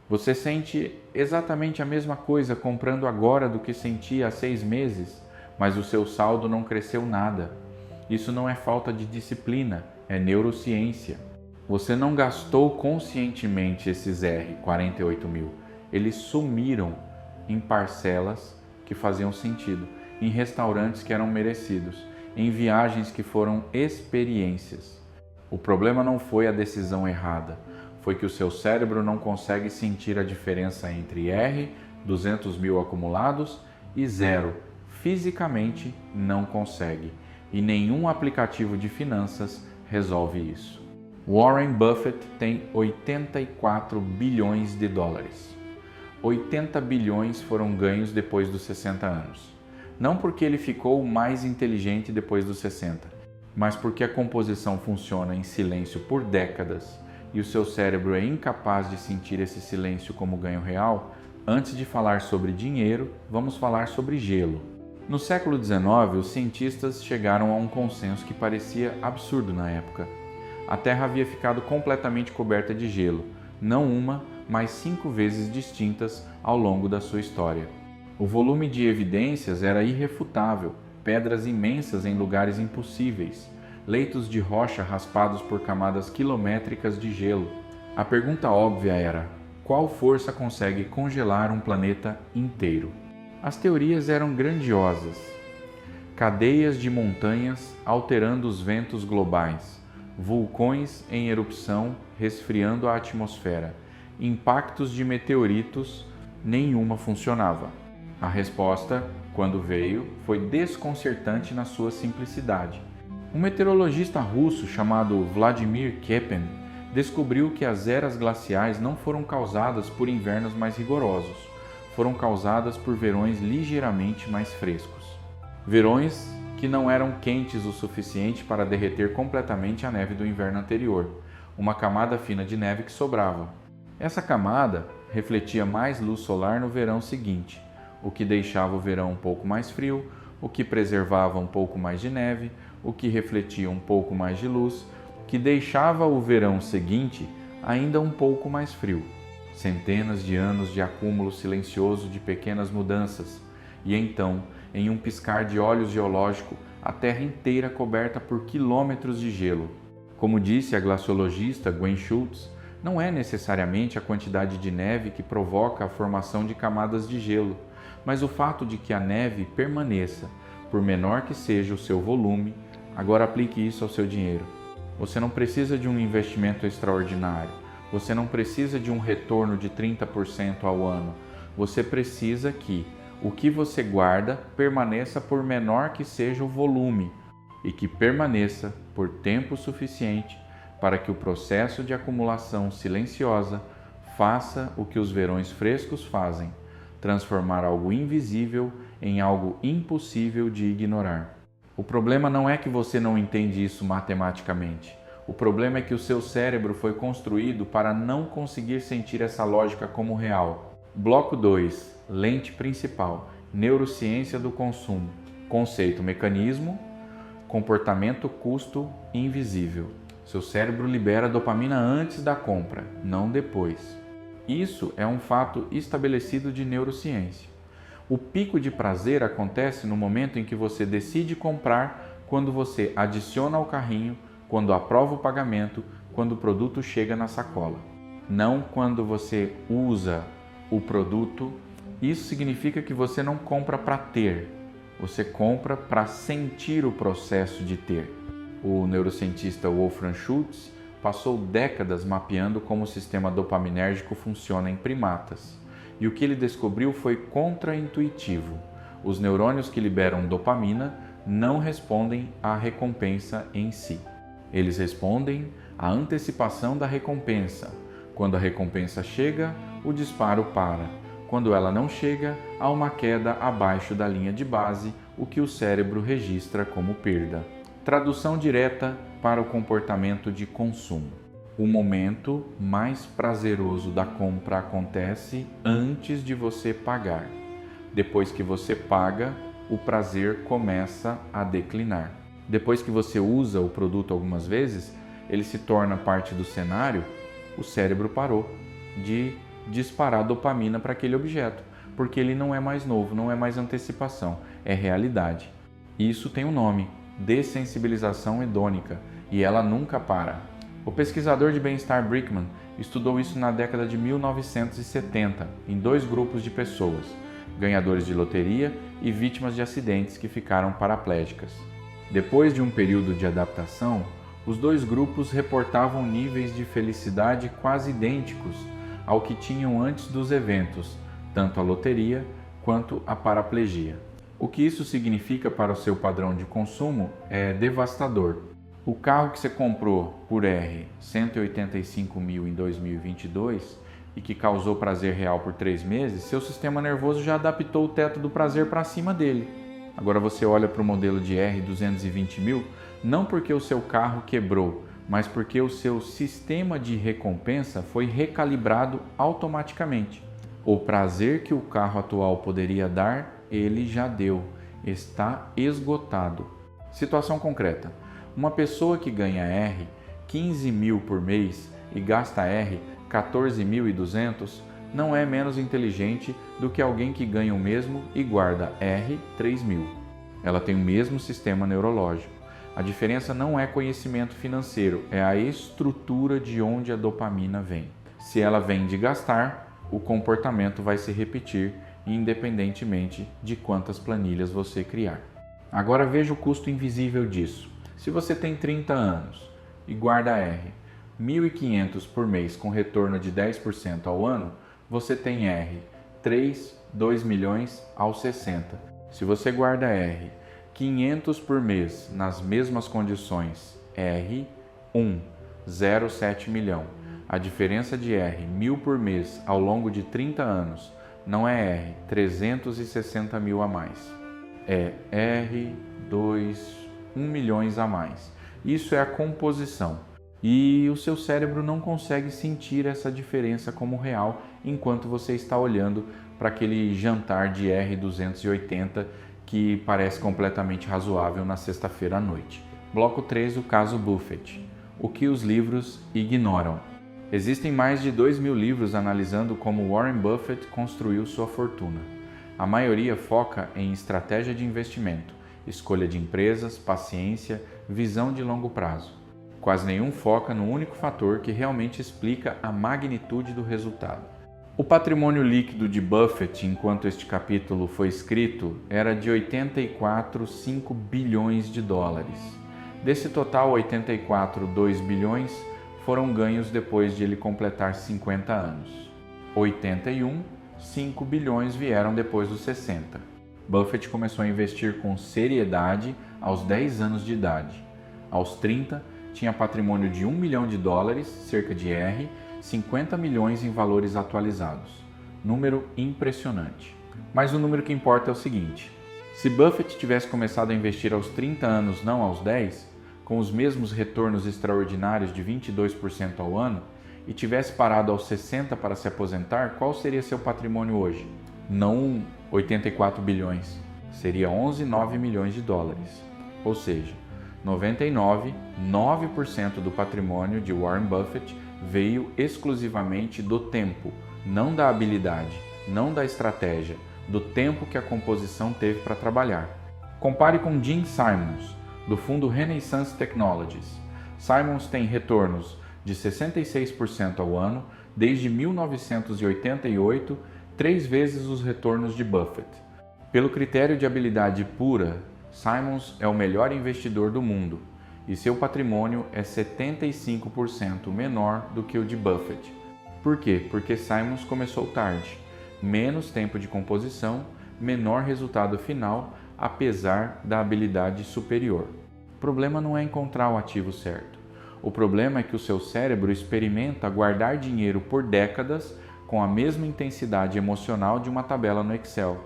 Você sente exatamente a mesma coisa comprando agora do que sentia há 6 meses, mas o seu saldo não cresceu nada. Isso não é falta de disciplina, é neurociência. Você não gastou conscientemente esses R$ 48 mil. Eles sumiram em parcelas que faziam sentido, em restaurantes que eram merecidos, em viagens que foram experiências. O problema não foi a decisão errada, foi que o seu cérebro não consegue sentir a diferença entre R, 200 mil acumulados, e zero. Fisicamente não consegue. E nenhum aplicativo de finanças resolve isso. Warren Buffett tem 84 bilhões de dólares. 80 bilhões foram ganhos depois dos 60 anos. Não porque ele ficou mais inteligente depois dos 60, mas porque a composição funciona em silêncio por décadas e o seu cérebro é incapaz de sentir esse silêncio como ganho real. Antes de falar sobre dinheiro, vamos falar sobre gelo. No século XIX, os cientistas chegaram a um consenso que parecia absurdo na época. A Terra havia ficado completamente coberta de gelo, não uma, mas 5 vezes distintas ao longo da sua história. O volume de evidências era irrefutável, pedras imensas em lugares impossíveis, leitos de rocha raspados por camadas quilométricas de gelo. A pergunta óbvia era: qual força consegue congelar um planeta inteiro? As teorias eram grandiosas. Cadeias de montanhas alterando os ventos globais, vulcões em erupção resfriando a atmosfera, impactos de meteoritos, nenhuma funcionava. A resposta, quando veio, foi desconcertante na sua simplicidade. Um meteorologista russo chamado Vladimir Kepen descobriu que as eras glaciais não foram causadas por invernos mais rigorosos, foram causadas por verões ligeiramente mais frescos. Verões que não eram quentes o suficiente para derreter completamente a neve do inverno anterior, uma camada fina de neve que sobrava. Essa camada refletia mais luz solar no verão seguinte, o que deixava o verão um pouco mais frio, o que preservava um pouco mais de neve, o que refletia um pouco mais de luz, que deixava o verão seguinte ainda um pouco mais frio. Centenas de anos de acúmulo silencioso de pequenas mudanças, e então, em um piscar de olhos geológico, a Terra inteira coberta por quilômetros de gelo. Como disse a glaciologista Gwen Schultz, não é necessariamente a quantidade de neve que provoca a formação de camadas de gelo, mas o fato de que a neve permaneça, por menor que seja o seu volume. Agora aplique isso ao seu dinheiro. Você não precisa de um investimento extraordinário. Você não precisa de um retorno de 30% ao ano. Você precisa que o que você guarda permaneça por menor que seja o volume e que permaneça por tempo suficiente para que o processo de acumulação silenciosa faça o que os verões frescos fazem, transformar algo invisível em algo impossível de ignorar. O problema não é que você não entende isso matematicamente. O problema é que o seu cérebro foi construído para não conseguir sentir essa lógica como real. Bloco 2. Lente principal. Neurociência do consumo. Conceito, mecanismo, comportamento, custo, invisível. Seu cérebro libera dopamina antes da compra, não depois. Isso é um fato estabelecido de neurociência. O pico de prazer acontece no momento em que você decide comprar, quando você adiciona ao carrinho, quando aprova o pagamento, quando o produto chega na sacola. Não quando você usa o produto. Isso significa que você não compra para ter, você compra para sentir o processo de ter. O neurocientista Wolfram Schultz passou décadas mapeando como o sistema dopaminérgico funciona em primatas. E o que ele descobriu foi contraintuitivo. Os neurônios que liberam dopamina não respondem à recompensa em si. Eles respondem à antecipação da recompensa. Quando a recompensa chega, o disparo para. Quando ela não chega, há uma queda abaixo da linha de base, o que o cérebro registra como perda. Tradução direta para o comportamento de consumo. O momento mais prazeroso da compra acontece antes de você pagar. Depois que você paga, o prazer começa a declinar. Depois que você usa o produto algumas vezes, ele se torna parte do cenário, o cérebro parou de disparar dopamina para aquele objeto, porque ele não é mais novo, não é mais antecipação, é realidade. Isso tem um nome, dessensibilização hedônica, e ela nunca para. O pesquisador de bem-estar Brickman estudou isso na década de 1970 em 2 grupos de pessoas, ganhadores de loteria e vítimas de acidentes que ficaram paraplégicas. Depois de um período de adaptação, os 2 grupos reportavam níveis de felicidade quase idênticos ao que tinham antes dos eventos, tanto a loteria quanto a paraplegia. O que isso significa para o seu padrão de consumo é devastador. O carro que você comprou por R$ 185 mil em 2022 e que causou prazer real por 3 meses, seu sistema nervoso já adaptou o teto do prazer para cima dele. Agora você olha para o modelo de R$ 220 mil, não porque o seu carro quebrou, mas porque o seu sistema de recompensa foi recalibrado automaticamente. O prazer que o carro atual poderia dar, ele já deu, está esgotado. Situação concreta: uma pessoa que ganha R$ 15 mil por mês e gasta R$ 14.200 não é menos inteligente do que alguém que ganha o mesmo e guarda R$ 3.000. Ela tem o mesmo sistema neurológico. A diferença não é conhecimento financeiro, é a estrutura de onde a dopamina vem. Se ela vem de gastar, o comportamento vai se repetir independentemente de quantas planilhas você criar. Agora veja o custo invisível disso. Se você tem 30 anos e guarda R$ 1.500 por mês com retorno de 10% ao ano, você tem R$ 2 milhões aos 60. Se você guarda R$ 500 por mês nas mesmas condições, R$ 1,07 milhão. A diferença de R$ 1.000 por mês ao longo de 30 anos não é R$ 360 mil a mais, é R$ 1 milhões a mais. Isso é a composição. E o seu cérebro não consegue sentir essa diferença como real enquanto você está olhando para aquele jantar de R$ 280 que parece completamente razoável na sexta-feira à noite. Bloco 3, o caso Buffett. O que os livros ignoram. Existem mais de 2.000 livros analisando como Warren Buffett construiu sua fortuna. A maioria foca em estratégia de investimento, escolha de empresas, paciência, visão de longo prazo. Quase nenhum foca no único fator que realmente explica a magnitude do resultado. O patrimônio líquido de Buffett, enquanto este capítulo foi escrito, era de 84,5 bilhões de dólares. Desse total, 84,2 bilhões foram ganhos depois de ele completar 50 anos. 81,5 bilhões vieram depois dos 60. Buffett começou a investir com seriedade aos 10 anos de idade. Aos 30, tinha patrimônio de 1 milhão de dólares, cerca de R$ 50 milhões em valores atualizados. Número impressionante. Mas o número que importa é o seguinte: se Buffett tivesse começado a investir aos 30 anos, não aos 10, com os mesmos retornos extraordinários de 22% ao ano, e tivesse parado aos 60 para se aposentar, qual seria seu patrimônio hoje? Não 84 bilhões, seria 11,9 milhões de dólares. Ou seja, 99,9% do patrimônio de Warren Buffett veio exclusivamente do tempo, não da habilidade, não da estratégia, do tempo que a composição teve para trabalhar. Compare com Gene Simons, do fundo Renaissance Technologies. Simons tem retornos de 66% ao ano desde 1988, 3 vezes os retornos de Buffett. Pelo critério de habilidade pura, Simons é o melhor investidor do mundo e seu patrimônio é 75% menor do que o de Buffett. Por quê? Porque Simons começou tarde, menos tempo de composição, menor resultado final, apesar da habilidade superior. O problema não é encontrar o ativo certo. O problema é que o seu cérebro experimenta guardar dinheiro por décadas com a mesma intensidade emocional de uma tabela no Excel.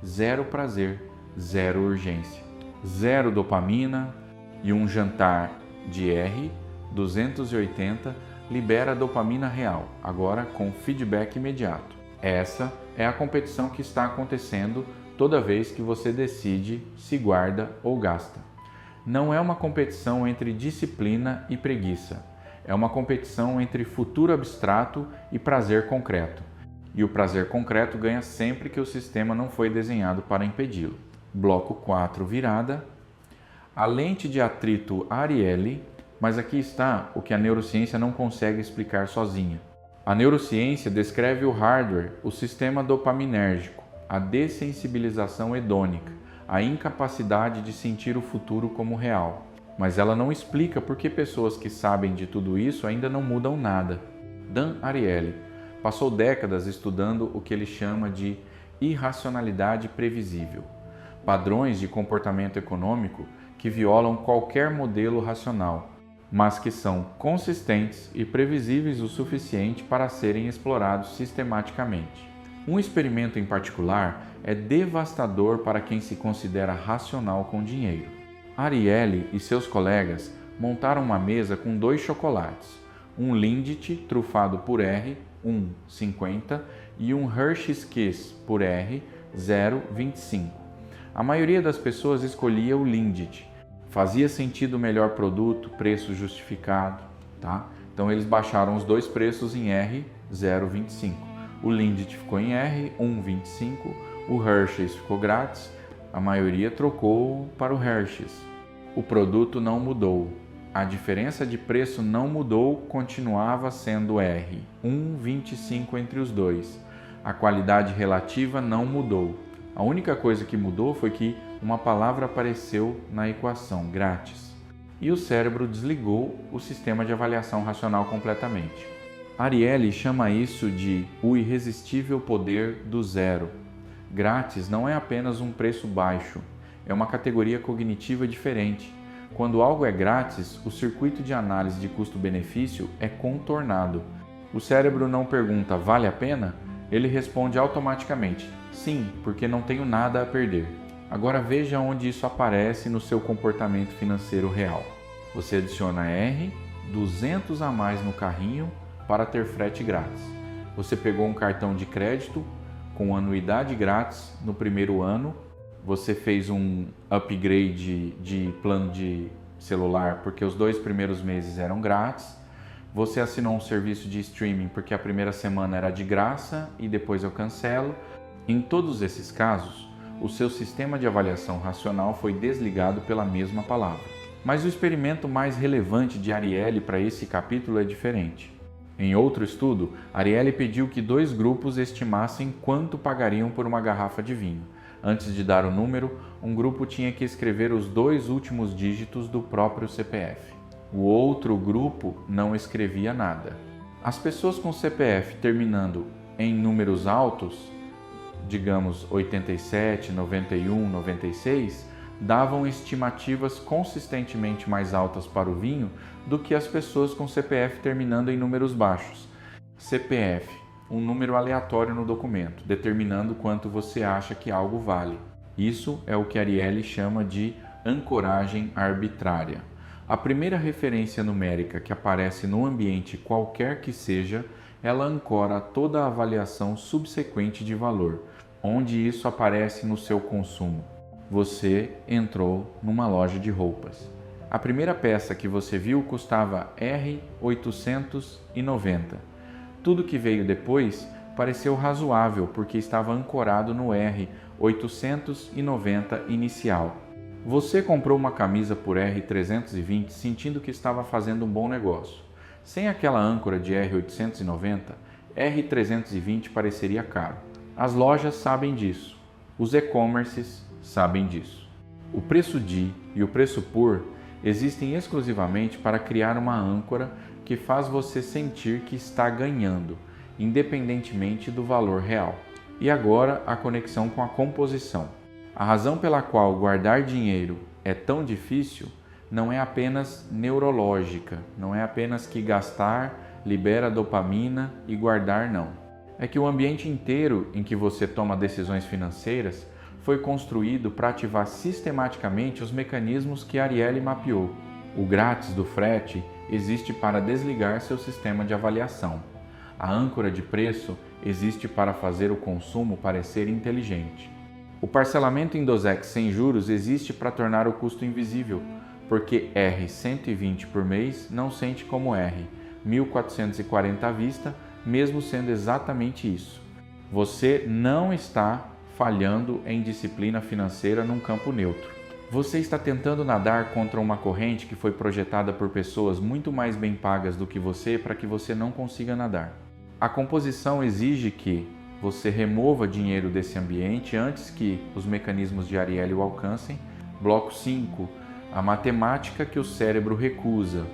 Zero prazer, zero urgência, zero dopamina, e um jantar de R$ 280 libera dopamina real, agora com feedback imediato. Essa é a competição que está acontecendo toda vez que você decide se guarda ou gasta. Não é uma competição entre disciplina e preguiça. É uma competição entre futuro abstrato e prazer concreto. e o prazer concreto ganha sempre que o sistema não foi desenhado para impedi-lo. Bloco 4, virada. A lente de atrito Ariely, mas aqui está o que a neurociência não consegue explicar sozinha. A neurociência descreve o hardware, o sistema dopaminérgico, a dessensibilização hedônica, a incapacidade de sentir o futuro como real. Mas ela não explica por que pessoas que sabem de tudo isso ainda não mudam nada. Dan Ariely passou décadas estudando o que ele chama de irracionalidade previsível, padrões de comportamento econômico que violam qualquer modelo racional, mas que são consistentes e previsíveis o suficiente para serem explorados sistematicamente. Um experimento em particular é devastador para quem se considera racional com dinheiro. Ariely e seus colegas montaram uma mesa com 2 chocolates, um Lindt trufado por R, 1,50, e um Hershey's Kiss por R, 0,25. A maioria das pessoas escolhia o Lindt. Fazia sentido o melhor produto, preço justificado, tá? Então eles baixaram os 2 preços em R, 0,25. O Lindt ficou em R, 1,25. O Hershey's ficou grátis. A maioria trocou para o Hershey's. O produto não mudou. A diferença de preço não mudou, continuava sendo R, 1,25 entre os dois. A qualidade relativa não mudou. A única coisa que mudou foi que uma palavra apareceu na equação, grátis. E o cérebro desligou o sistema de avaliação racional completamente. Ariely chama isso de o irresistível poder do zero. Grátis não é apenas um preço baixo, é uma categoria cognitiva diferente. Quando algo é grátis, o circuito de análise de custo-benefício é contornado. O cérebro não pergunta, vale a pena? Ele responde automaticamente, sim, porque não tenho nada a perder. Agora veja onde isso aparece no seu comportamento financeiro real. Você adiciona R, 200 a mais no carrinho para ter frete grátis. Você pegou um cartão de crédito com anuidade grátis no primeiro ano. Você fez um upgrade de plano de celular porque os 2 primeiros meses eram grátis. Você assinou um serviço de streaming porque a primeira semana era de graça e depois eu cancelo. Em todos esses casos, o seu sistema de avaliação racional foi desligado pela mesma palavra. Mas o experimento mais relevante de Ariely para esse capítulo é diferente. Em outro estudo, Ariely pediu que 2 grupos estimassem quanto pagariam por uma garrafa de vinho. Antes de dar o número, um grupo tinha que escrever os 2 últimos dígitos do próprio CPF. O outro grupo não escrevia nada. As pessoas com CPF terminando em números altos, digamos 87, 91, 96, davam estimativas consistentemente mais altas para o vinho do que as pessoas com CPF terminando em números baixos. CPF, um número aleatório no documento, determinando quanto você acha que algo vale. Isso é o que Ariely chama de ancoragem arbitrária. A primeira referência numérica que aparece no ambiente qualquer que seja, ela ancora toda a avaliação subsequente de valor, onde isso aparece no seu consumo. Você entrou numa loja de roupas. A primeira peça que você viu custava R$ 890. Tudo que veio depois pareceu razoável porque estava ancorado no R$ 890 inicial. Você comprou uma camisa por R$ 320 sentindo que estava fazendo um bom negócio. Sem aquela âncora de R$ 890, R$ 320 pareceria caro. As lojas sabem disso. Os e-commerces sabem disso. O preço de e o preço por existem exclusivamente para criar uma âncora que faz você sentir que está ganhando, independentemente do valor real. E agora a conexão com a composição. A razão pela qual guardar dinheiro é tão difícil não é apenas neurológica, não é apenas que gastar libera dopamina e guardar não. É que o ambiente inteiro em que você toma decisões financeiras foi construído para ativar sistematicamente os mecanismos que Ariely mapeou. O grátis do frete existe para desligar seu sistema de avaliação. A âncora de preço existe para fazer o consumo parecer inteligente. O parcelamento em DOSEX sem juros existe para tornar o custo invisível, porque R$ 120 por mês não sente como R$ 1.440 à vista, mesmo sendo exatamente isso. Você não está falhando em disciplina financeira num campo neutro. Você está tentando nadar contra uma corrente que foi projetada por pessoas muito mais bem pagas do que você para que você não consiga nadar. A composição exige que você remova dinheiro desse ambiente antes que os mecanismos de Ariely o alcancem. Bloco 5. A matemática que o cérebro recusa.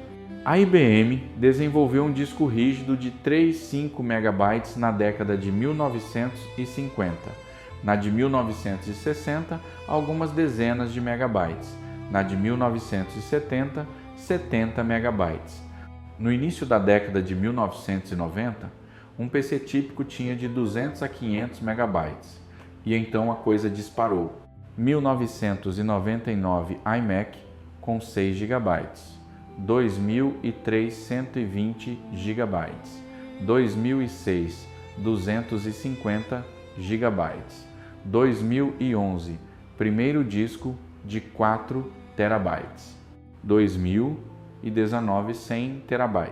A IBM desenvolveu um disco rígido de 3,5 MB na década de 1950. Na de 1960, algumas dezenas de megabytes. Na de 1970, 70 megabytes. No início da década de 1990, um PC típico tinha de 200 a 500 megabytes. E então a coisa disparou. 1999 iMac com 6 GB. 2003 120 GB. 2006 250 GB. 2011 primeiro disco de 4 TB. 2019 100 TB.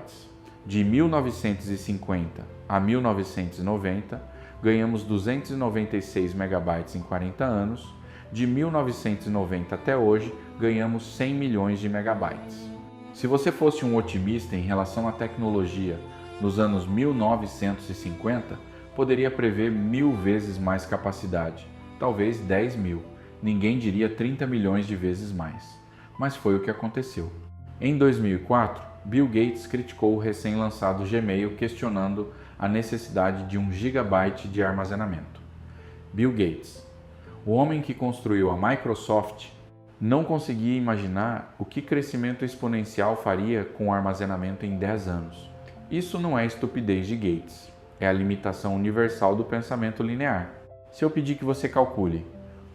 De 1950 a 1990 ganhamos 296 megabytes em 40 anos. De 1990 até hoje ganhamos 100 milhões de megabytes. Se você fosse um otimista em relação à tecnologia nos anos 1950, poderia prever 1000 vezes mais capacidade, talvez 10.000, ninguém diria 30 milhões de vezes mais. Mas foi o que aconteceu. Em 2004, Bill Gates criticou o recém-lançado Gmail, questionando a necessidade de 1 GB de armazenamento. Bill Gates, o homem que construiu a Microsoft, não conseguia imaginar o que crescimento exponencial faria com o armazenamento em 10 anos. Isso não é estupidez de Gates, é a limitação universal do pensamento linear. Se eu pedir que você calcule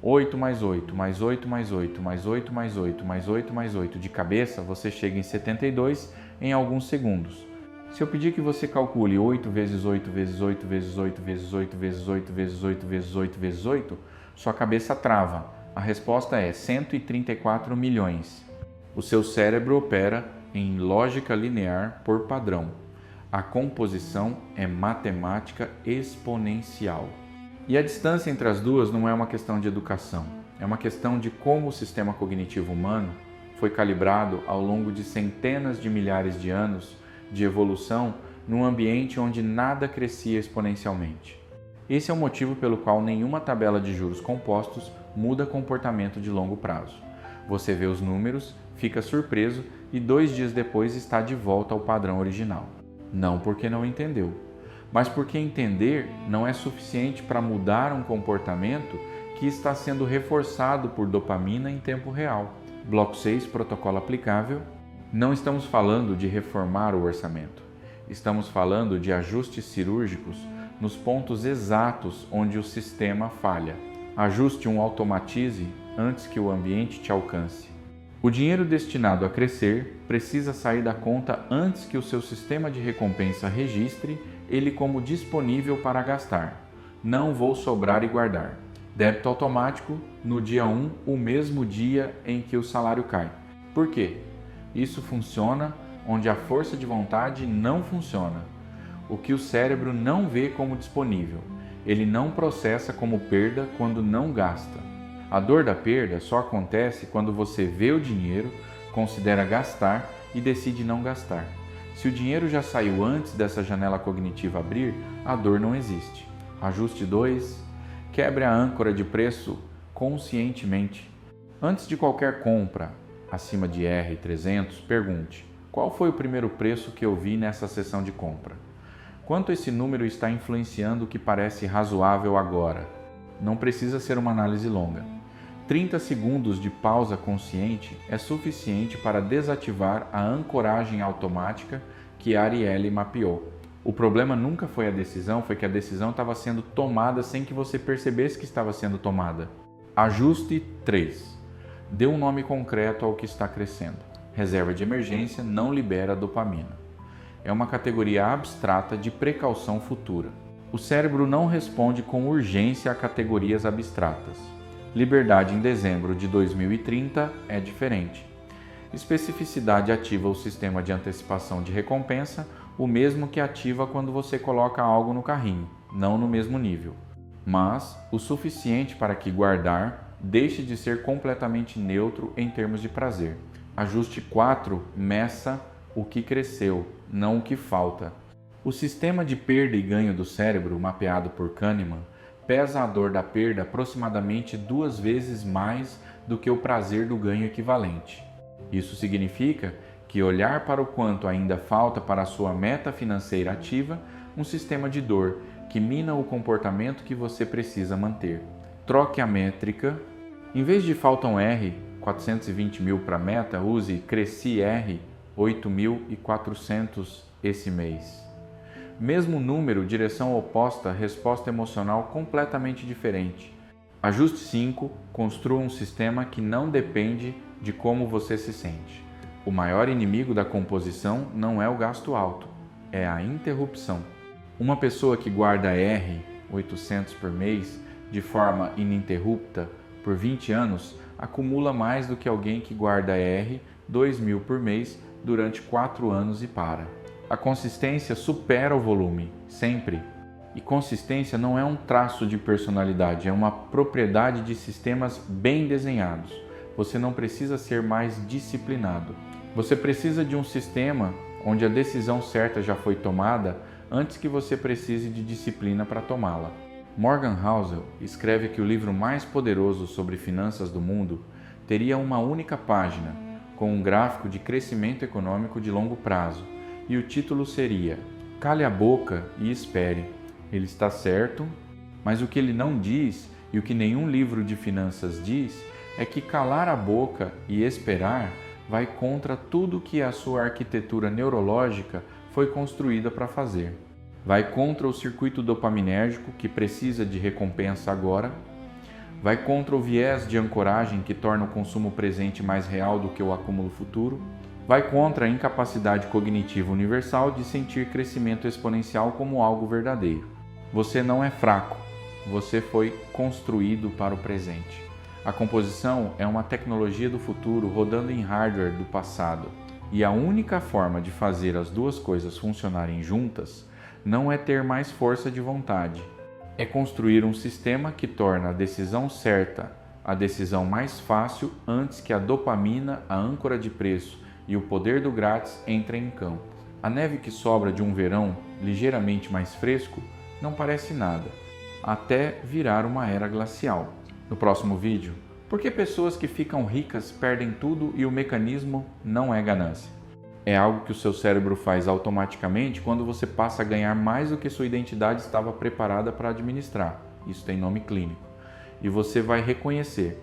8 mais 8 mais 8 mais 8 mais 8 mais 8 mais 8 mais 8 de cabeça, você chega em 72 em alguns segundos. Se eu pedir que você calcule 8 vezes 8 vezes 8 vezes 8 vezes 8 vezes 8 vezes 8 vezes 8 vezes 8, sua cabeça trava. A resposta é 134 milhões. O seu cérebro opera em lógica linear por padrão. A composição é matemática exponencial. E a distância entre as duas não é uma questão de educação, é uma questão de como o sistema cognitivo humano foi calibrado ao longo de centenas de milhares de anos de evolução num ambiente onde nada crescia exponencialmente. Esse é o motivo pelo qual nenhuma tabela de juros compostos muda comportamento de longo prazo. Você vê os números, fica surpreso e 2 dias depois está de volta ao padrão original. Não porque não entendeu, mas porque entender não é suficiente para mudar um comportamento que está sendo reforçado por dopamina em tempo real. Bloco 6, protocolo aplicável. Não estamos falando de reformar o orçamento. Estamos falando de ajustes cirúrgicos nos pontos exatos onde o sistema falha. Ajuste um automatize antes que o ambiente te alcance. O dinheiro destinado a crescer precisa sair da conta antes que o seu sistema de recompensa registre ele como disponível para gastar. Não vou sobrar e guardar. Débito automático no dia 1, o mesmo dia em que o salário cai. Por quê? Isso funciona onde a força de vontade não funciona. O que o cérebro não vê como disponível. Ele não processa como perda quando não gasta. A dor da perda só acontece quando você vê o dinheiro, considera gastar e decide não gastar. Se o dinheiro já saiu antes dessa janela cognitiva abrir, a dor não existe. Ajuste 2. Quebre a âncora de preço conscientemente. Antes de qualquer compra acima de R$300, pergunte: qual foi o primeiro preço que eu vi nessa sessão de compra? Quanto esse número está influenciando o que parece razoável agora? Não precisa ser uma análise longa. 30 segundos de pausa consciente é suficiente para desativar a ancoragem automática que Ariely mapeou. O problema nunca foi a decisão, foi que a decisão estava sendo tomada sem que você percebesse que estava sendo tomada. Ajuste 3. Dê um nome concreto ao que está crescendo. Reserva de emergência não libera dopamina. É uma categoria abstrata de precaução futura. O cérebro não responde com urgência a categorias abstratas. Liberdade em dezembro de 2030 é diferente. Especificidade ativa o sistema de antecipação de recompensa, o mesmo que ativa quando você coloca algo no carrinho, não no mesmo nível. mas o suficiente para que guardar deixe de ser completamente neutro em termos de prazer. Ajuste 4 meça o que cresceu, não o que falta. O sistema de perda e ganho do cérebro, mapeado por Kahneman, pesa a dor da perda aproximadamente 2 vezes mais do que o prazer do ganho equivalente. Isso significa que olhar para o quanto ainda falta para a sua meta financeira ativa um sistema de dor que mina o comportamento que você precisa manter. Troque a métrica. Em vez de faltam R, 420 mil para a meta, use cresci R, 8.400 esse mês. Mesmo número, direção oposta, resposta emocional completamente diferente. Ajuste 5, construa um sistema que não depende de como você se sente. O maior inimigo da composição não é o gasto alto, é a interrupção. Uma pessoa que guarda R, 800 por mês, de forma ininterrupta, por 20 anos, acumula mais do que alguém que guarda R, 2.000 por mês, durante 4 anos e para. A consistência supera o volume, sempre. E consistência não é um traço de personalidade, é uma propriedade de sistemas bem desenhados. Você não precisa ser mais disciplinado. Você precisa de um sistema onde a decisão certa já foi tomada antes que você precise de disciplina para tomá-la. Morgan Housel escreve que o livro mais poderoso sobre finanças do mundo teria uma única página, com um gráfico de crescimento econômico de longo prazo, e o título seria Cale a boca e espere. Ele está certo, mas o que ele não diz e o que nenhum livro de finanças diz é que calar a boca e esperar vai contra tudo que a sua arquitetura neurológica foi construída para fazer. Vai contra o circuito dopaminérgico que precisa de recompensa agora, vai contra o viés de ancoragem que torna o consumo presente mais real do que o acúmulo futuro, vai contra a incapacidade cognitiva universal de sentir crescimento exponencial como algo verdadeiro. Você não é fraco, você foi construído para o presente. A composição é uma tecnologia do futuro rodando em hardware do passado, e a única forma de fazer as duas coisas funcionarem juntas não é ter mais força de vontade, é construir um sistema que torna a decisão certa a decisão mais fácil antes que a dopamina, a âncora de preço e o poder do grátis entrem em campo. A neve que sobra de um verão ligeiramente mais fresco não parece nada, até virar uma era glacial. No próximo vídeo, por que pessoas que ficam ricas perdem tudo e o mecanismo não é ganância? É algo que o seu cérebro faz automaticamente quando você passa a ganhar mais do que sua identidade estava preparada para administrar. Isso tem nome clínico. E você vai reconhecer